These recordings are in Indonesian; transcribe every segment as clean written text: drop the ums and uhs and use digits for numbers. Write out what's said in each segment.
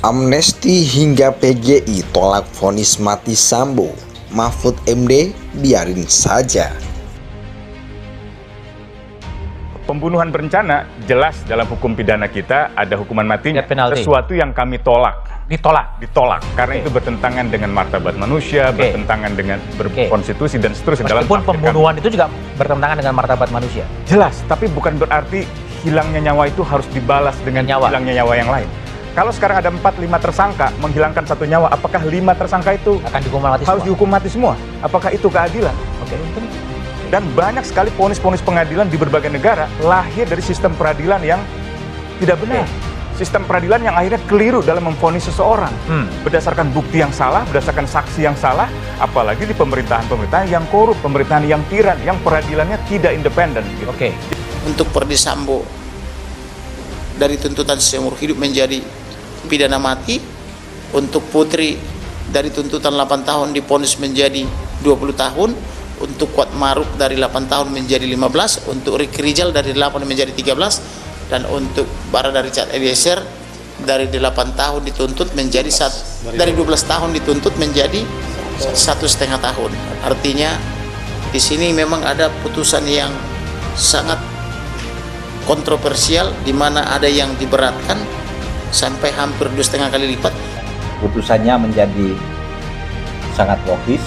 Amnesti hingga PGI tolak vonis mati Sambo. Mahfud MD biarin saja. Pembunuhan berencana jelas dalam hukum pidana kita ada hukuman matinya. Sesuatu yang kami tolak. Ditolak. Karena itu bertentangan dengan martabat manusia, bertentangan dengan konstitusi dan seterusnya. Meskipun pembunuhan itu juga bertentangan dengan martabat manusia. Jelas, tapi bukan berarti hilangnya nyawa itu harus dibalas dengan hilangnya nyawa yang lain. Kalau sekarang ada 4-5 tersangka menghilangkan 1 nyawa, apakah 5 tersangka itu akan dihukum mati semua? Apakah itu keadilan? Dan banyak sekali vonis-vonis pengadilan di berbagai negara lahir dari sistem peradilan yang tidak benar. Sistem peradilan yang akhirnya keliru dalam memvonis seseorang berdasarkan bukti yang salah, berdasarkan saksi yang salah, apalagi di pemerintahan-pemerintahan yang korup, pemerintahan yang tiran, yang peradilannya tidak independen. Gitu. Untuk Perdi Sambo dari tuntutan seumur hidup menjadi pidana mati, untuk Putri dari tuntutan 8 tahun divonis menjadi 20 tahun, untuk Kuat Maruf dari 8 tahun menjadi 15, untuk Ricky Rizal dari 8 menjadi 13, dan untuk Barada Richard Eliezer dari 8 tahun dituntut menjadi dari 12 tahun dituntut menjadi 1,5 tahun. Artinya di sini memang ada putusan yang sangat kontroversial, di mana ada yang diberatkan sampai hampir 2,5 kali lipat. Putusannya menjadi sangat logis.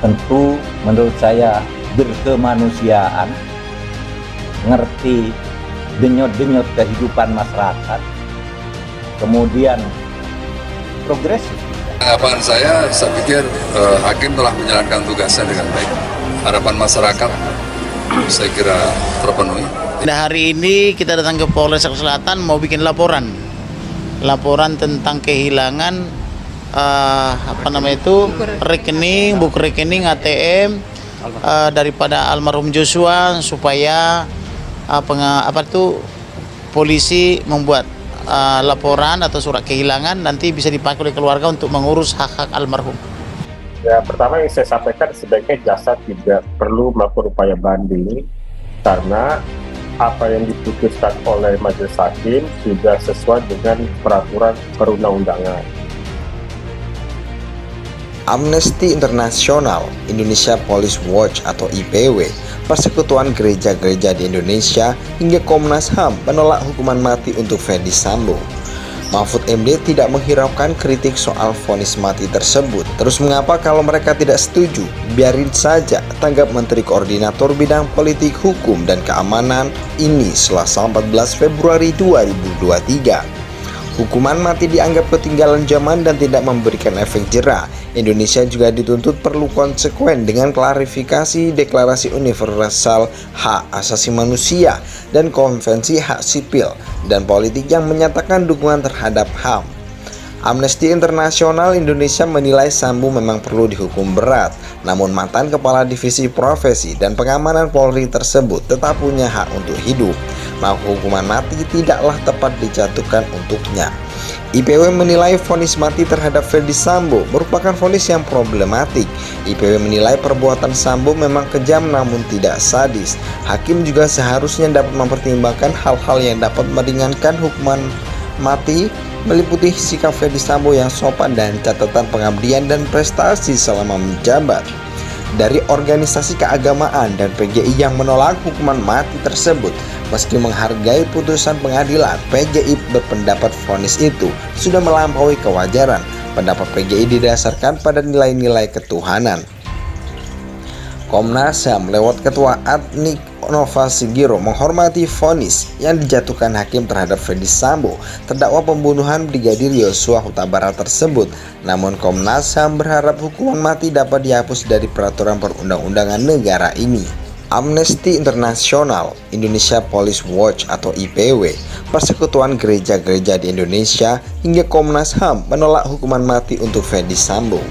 Tentu menurut saya berkemanusiaan, ngerti denyut-denyut kehidupan masyarakat, kemudian progresif. Harapan saya pikir hakim telah menjalankan tugasnya dengan baik. Harapan masyarakat saya kira terpenuhi. Nah, hari ini kita datang ke Polres Jakarta Selatan mau bikin laporan tentang kehilangan buku rekening ATM daripada almarhum Joshua, supaya polisi membuat laporan atau surat kehilangan nanti bisa dipakai oleh keluarga untuk mengurus hak-hak almarhum. Ya, pertama yang saya sampaikan sebaiknya jaksa tidak perlu melakukan upaya banding karena apa yang diputuskan oleh majelis hakim sudah sesuai dengan peraturan perundang-undangan. Amnesty International, Indonesia Police Watch atau IPW, Persekutuan Gereja-Gereja di Indonesia hingga Komnas HAM menolak hukuman mati untuk Ferdi Sambo. Mahfud MD tidak menghiraukan kritik soal vonis mati tersebut. Terus mengapa kalau mereka tidak setuju? Biarin saja, tanggap Menteri Koordinator Bidang Politik Hukum dan Keamanan ini Selasa 14 Februari 2023. Hukuman mati dianggap ketinggalan zaman dan tidak memberikan efek jera. Indonesia juga dituntut perlu konsekuen dengan klarifikasi Deklarasi Universal Hak Asasi Manusia dan Konvensi Hak Sipil dan Politik yang menyatakan dukungan terhadap HAM. Amnesty International Indonesia menilai Sambo memang perlu dihukum berat, namun mantan Kepala Divisi Profesi dan Pengamanan Polri tersebut tetap punya hak untuk hidup, maka hukuman mati tidaklah tepat dijatuhkan untuknya. IPW menilai vonis mati terhadap Ferdi Sambo merupakan vonis yang problematik. IPW menilai perbuatan Sambo memang kejam namun tidak sadis. Hakim juga seharusnya dapat mempertimbangkan hal-hal yang dapat meringankan hukuman mati, meliputi sikap Ferdi Sambo yang sopan dan catatan pengabdian dan prestasi selama menjabat. Dari organisasi keagamaan dan PGI yang menolak hukuman mati tersebut, meski menghargai putusan pengadilan, PGI berpendapat vonis itu sudah melampaui kewajaran. Pendapat PGI didasarkan pada nilai-nilai ketuhanan. Komnas HAM lewat Ketua Adnik Nova Sigiro menghormati vonis yang dijatuhkan hakim terhadap Ferdi Sambo, terdakwa pembunuhan Brigadir Yosua Huta Barat tersebut. Namun Komnas HAM berharap hukuman mati dapat dihapus dari peraturan perundang-undangan negara ini. Amnesty International, Indonesia Police Watch atau IPW, Persekutuan Gereja-Gereja di Indonesia hingga Komnas HAM menolak hukuman mati untuk Ferdi Sambo.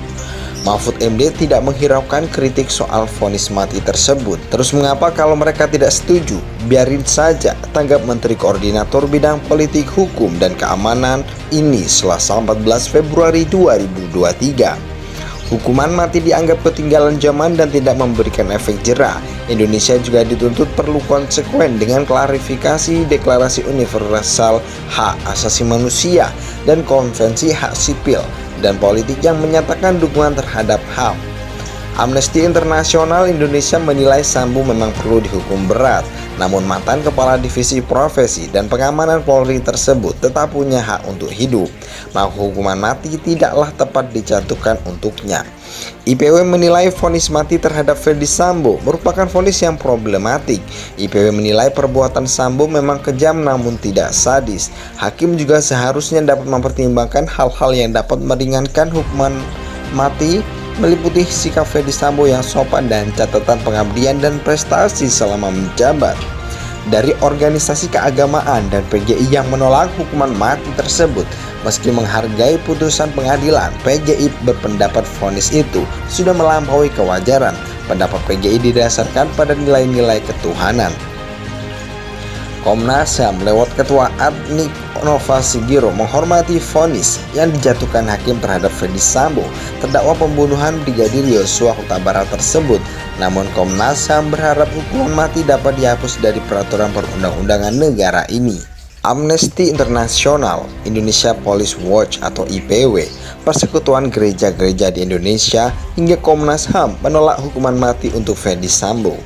Mahfud MD tidak menghiraukan kritik soal vonis mati tersebut. Terus mengapa kalau mereka tidak setuju? Biarin saja, tanggap Menteri Koordinator Bidang Politik Hukum dan Keamanan ini Selasa 14 Februari 2023. Hukuman mati dianggap ketinggalan zaman dan tidak memberikan efek jera. Indonesia juga dituntut perlu konsekuen dengan klarifikasi Deklarasi Universal Hak Asasi Manusia dan Konvensi Hak Sipil dan Politik yang menyatakan dukungan terhadap HAM. Amnesty International Indonesia menilai Sambo memang perlu dihukum berat, namun mantan Kepala Divisi Profesi dan Pengamanan Polri tersebut tetap punya hak untuk hidup, maka hukuman mati tidaklah tepat dijatuhkan untuknya. IPW menilai vonis mati terhadap Ferdy Sambo merupakan vonis yang problematik. IPW menilai perbuatan Sambo memang kejam namun tidak sadis. Hakim juga seharusnya dapat mempertimbangkan hal-hal yang dapat meringankan hukuman mati, meliputi sikap Ferdy Sambo yang sopan dan catatan pengabdian dan prestasi selama menjabat. Dari organisasi keagamaan dan PGI yang menolak hukuman mati tersebut, meski menghargai putusan pengadilan, PGI berpendapat vonis itu sudah melampaui kewajaran. Pendapat PGI didasarkan pada nilai-nilai ketuhanan. Komnas HAM lewat Ketua Adnik Nova Sigiro menghormati vonis yang dijatuhkan hakim terhadap Ferdy Sambo, terdakwa pembunuhan Brigadir Yosua Huta Barat tersebut. Namun Komnas HAM berharap hukuman mati dapat dihapus dari peraturan perundang-undangan negara ini. Amnesty International, Indonesia Police Watch atau IPW, Persekutuan Gereja-Gereja di Indonesia, hingga Komnas HAM menolak hukuman mati untuk Ferdy Sambo.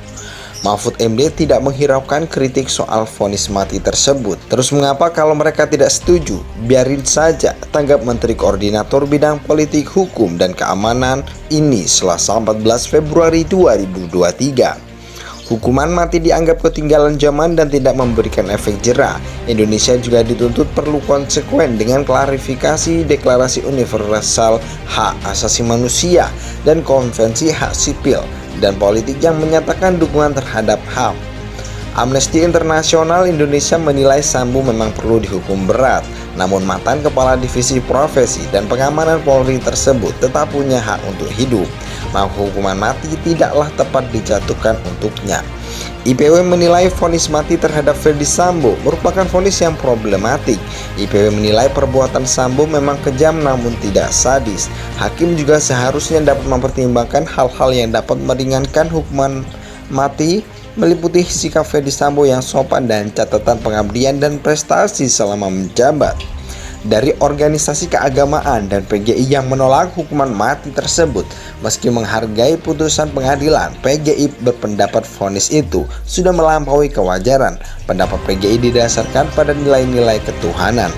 Mahfud MD tidak menghiraukan kritik soal vonis mati tersebut. Terus mengapa kalau mereka tidak setuju? Biarin saja, tanggap Menteri Koordinator Bidang Politik, Hukum, dan Keamanan ini Selasa 14 Februari 2023. Hukuman mati dianggap ketinggalan zaman dan tidak memberikan efek jera. Indonesia juga dituntut perlu konsekuen dengan klarifikasi Deklarasi Universal Hak Asasi Manusia dan Konvensi Hak Sipil dan Politik yang menyatakan dukungan terhadap HAM. Amnesty International Indonesia menilai Sambo memang perlu dihukum berat, namun mantan Kepala Divisi Profesi dan Pengamanan Polri tersebut tetap punya hak untuk hidup, maka hukuman mati tidaklah tepat dijatuhkan untuknya. IPW menilai vonis mati terhadap Ferdy Sambo merupakan vonis yang problematik. IPW menilai perbuatan Sambo memang kejam namun tidak sadis. Hakim juga seharusnya dapat mempertimbangkan hal-hal yang dapat meringankan hukuman mati, meliputi sikap Ferdy Sambo yang sopan dan catatan pengabdian dan prestasi selama menjabat. Dari organisasi keagamaan dan PGI yang menolak hukuman mati tersebut, meski menghargai putusan pengadilan, PGI berpendapat vonis itu sudah melampaui kewajaran. Pendapat PGI didasarkan pada nilai-nilai ketuhanan.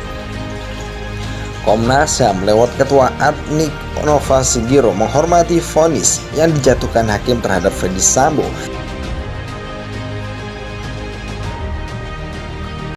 Komnas HAM lewat Ketua Adnik Nova Sigiro menghormati vonis yang dijatuhkan hakim terhadap Ferdy Sambo.